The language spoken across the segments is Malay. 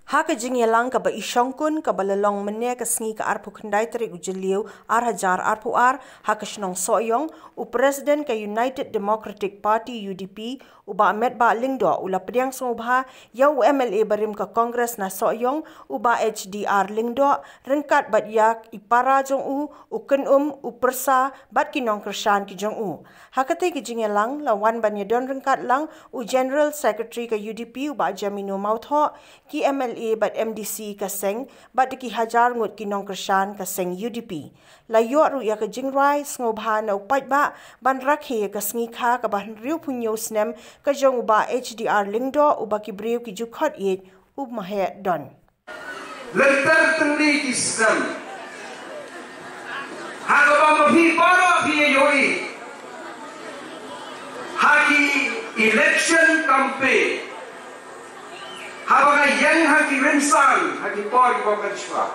Haka jing yalang ka ba isyongkun ka balalong mene ka sngi ka arpu kendai terik ujeliu hajar arpu haka shnong soyong u Presiden ka United Democratic Party UDP uba Ahmed Ba Lingdo ula pediang sumubha ya u MLA barim ka Kongres na soyong uba HDR Lingdo rengkat bat yak ipara jong u ken u persa bat kinong kershan ki jong u. Haka te ki jing yalang lawan banyadon rengkat lang u General Secretary ka UDP uba Jamino Mautho ki MLA bat MDC kaseng bat ki hajar ngut kinong kershan kaseng UDP. Layo ru ya ka jingrai ngobha na upat ba ban rakhe ka sngi ka ban riu punyo snem ka jong uba HDR Lingdo uba ki briu ki jukhot it ub mahe don. Lentar tengli ki snem. Haga ba mafi para fi yoi. Haki election campaign. Habaga yang haki rensan haki por bokan shwa.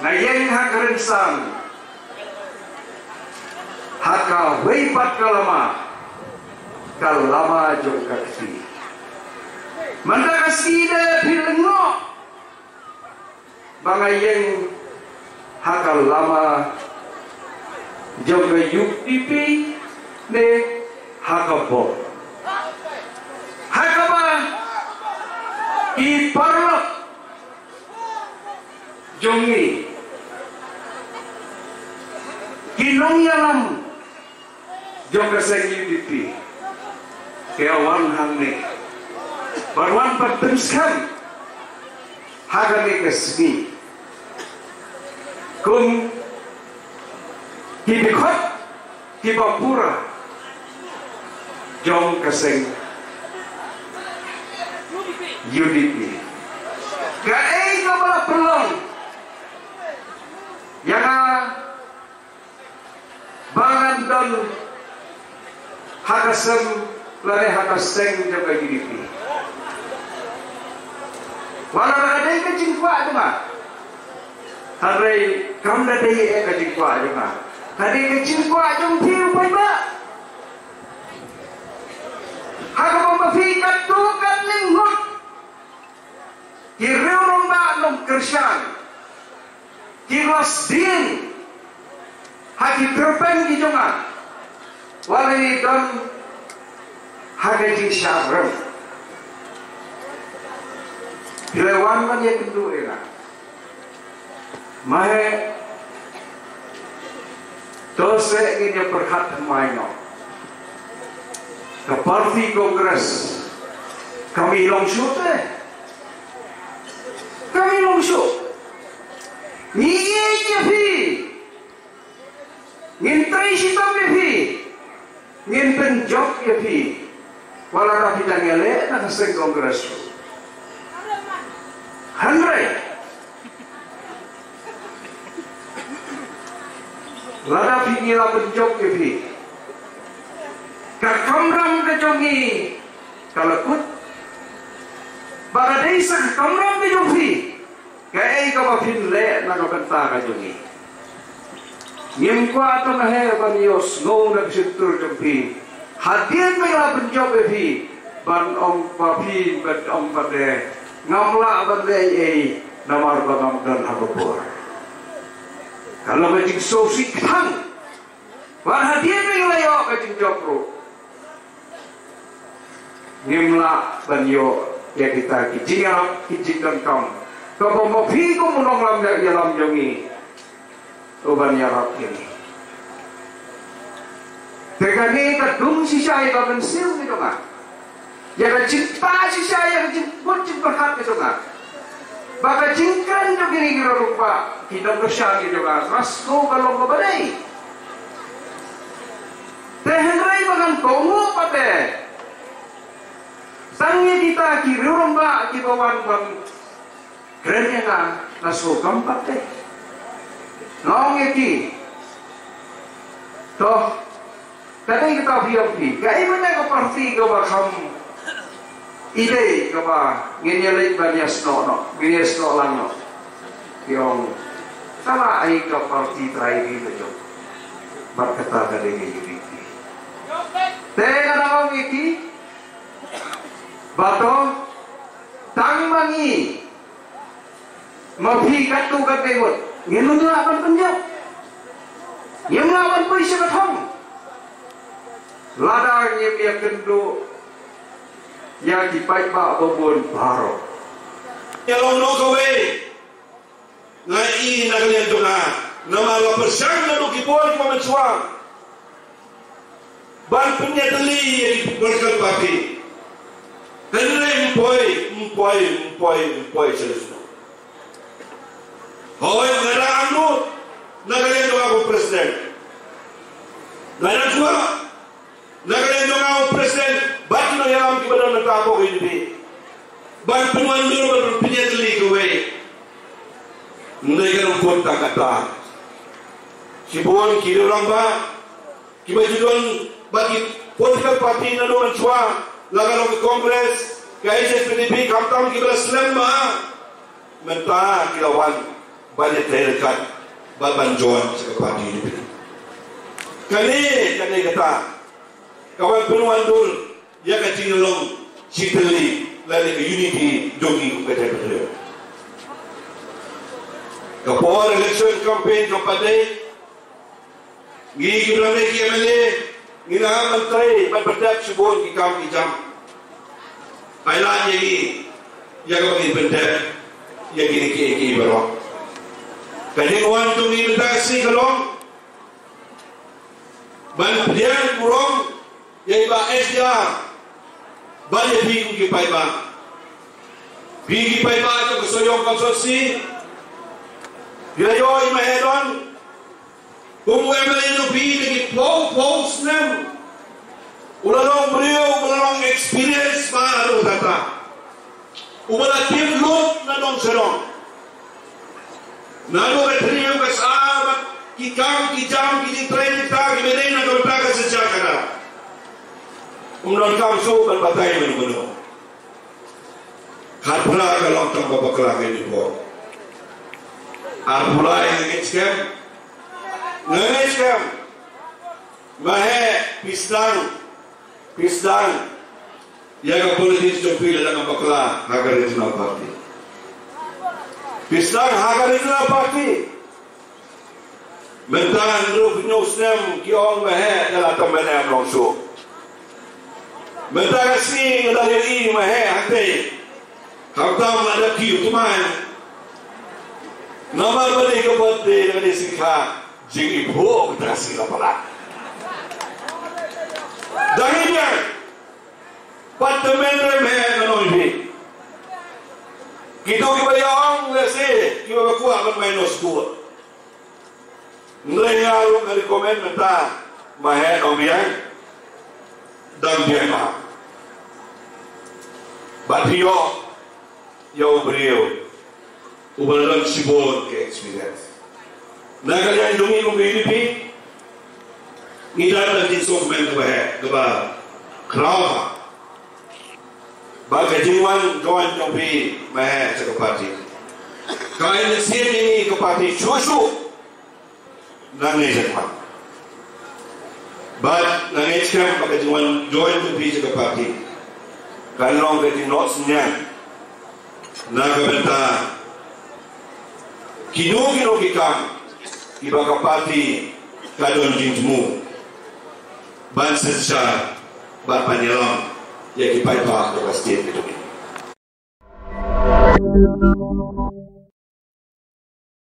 Na yang haki rensan haka weipat kalama jong kaksi. Manda kasi de pilengo banga yang haka lama jong ka UDP ne haka bo. Haka ba iparlok jongi kinong yalam jong kaseng UDP keawan hangne barwan patenskan hagane kasni kung hibikot hibapura jong kaseng UDP. Gae ka bala pelong yang bangan don hakasem lare hakaseng jaga UDP. Wala ada ka jingkwa duma. Hari kam da dei ka jingkwa duma. Hari ka jingkwa jong tiu pai ba. Haga mafikat tu kan lingut. Kiriu romba nom kershan, kiros din, haki terpen di jongan, wali don hagaji syarem. Bilawan man yang kedua era, mahe dose ini perhat maino, ke parti kongres kami longsute. Kami longsho ni ye fi ngin trai sitam fi ngin penjok ye fi wala rapi tangele na kaseng kongres handrai lada fi ngila penjok ye fi kakamram kejongi kalakut bagadai sang kamram ke jofi kai ka ba fin le na ka kanta ka jongi ngim kwa to na he ban yos no na situr jofi hadir me la penjok fi ban ong pa fi ban ong pa de ngamla ban de ei namar bagam dan habor kalau majing so sikhan ban hadir me la yo ka jing jokro ngimla ban yo ya kita kijingan kaum kalau mau fiku menong lam ya lam jongi uban ya rap ini tegani ka dung sisai ka bensil ni dong ya ka cinta sisai ya ka cinta hak ni dong baka cingkan jo gini gira rupa kita bersah ni dong rasko kalau ko badai tehenrai bagan kongo pate Tangnya kita kiri romba kibawan bang kerennya kan naso gampat deh nong eki toh kadang kita VIP kai mana ke parti ke bakam ide ke ba ngenyelek banyak snow banyak snow lang no yang sama ai ke parti terakhir itu berkata kadang ini teh kadang eki bato tang mangi mapi katu kategot ngenu akan penjak yang lawan polisi katong ladang yang dia kendo yang dipaik ba bobon baro yang no kawe ngai na kalian tuna nama la persang na lukipon ko mensuang ban punya teli yang berkal pati henry empoi selesai hoy ngara anu na kalian tuna ko presiden ngara tua na kalian tuna ko presiden bat no yang kibadan na tapo ini ban punya nur punya teli kowe ndai kan pun tak kata sibon kiri orang ba kibajuan bagi political party na doon chua laga ke kongres ke SPDP kamtam kibla slam ba menta kilawan banyak terdekat baban joan sa party ini kani kata kawan penuan dul ya kacinulong siteli lari ke unity jogi ke terdekat kapor election campaign kapade gigi berame ki MLA ngina menteri berpedak subon ki kam ki jam ailan ye ya ko ni pendak ya gini ki baro kani wan tu ni betasi kalong ban pedian kurang ya ba SDR ban ye bi ki pai ba tu kesoyong konsorsi dia yo imahedon kung MLA no bi lagi pau snem ulalong experience baru data ubala tim lot na dong serong na do betriyo ka sa ki jam ki train ta ki bedai na do ta ka sa kada umnon kam so kan batay mo hat pula ka long tang babakla ka ni po mulai ngecam mahe pisdang yaga politik jopil dalam bakla Haga Regional Party pisdang Haga Regional Party mentan ruf nyusnem kiong mahe dalam temennya langsung mentan kasih dari mahe hati kamtam ada kiu teman nama balik ke berde dengan sikha jing ibu terasi lapala dahnya partemen remeh nanoibi kita kibayang lese kibakuah menos dua nilai alu dari komen menta mahe obiang dan biema batio yau beliau ubalan sibon ke experience na kalian dungi ko PDP ngidar na din sofmen ko ba krawa ba ka jiwan join to be ma sa party kain sien ni ko party shushu na ne sa ba na ne skam ba ka jiwan join to be sa party kan long ke notes nya na ka benta kino kikam ibaka parti kadon jinjmu ban sesar ban panyelam ya kipai pak ke state itu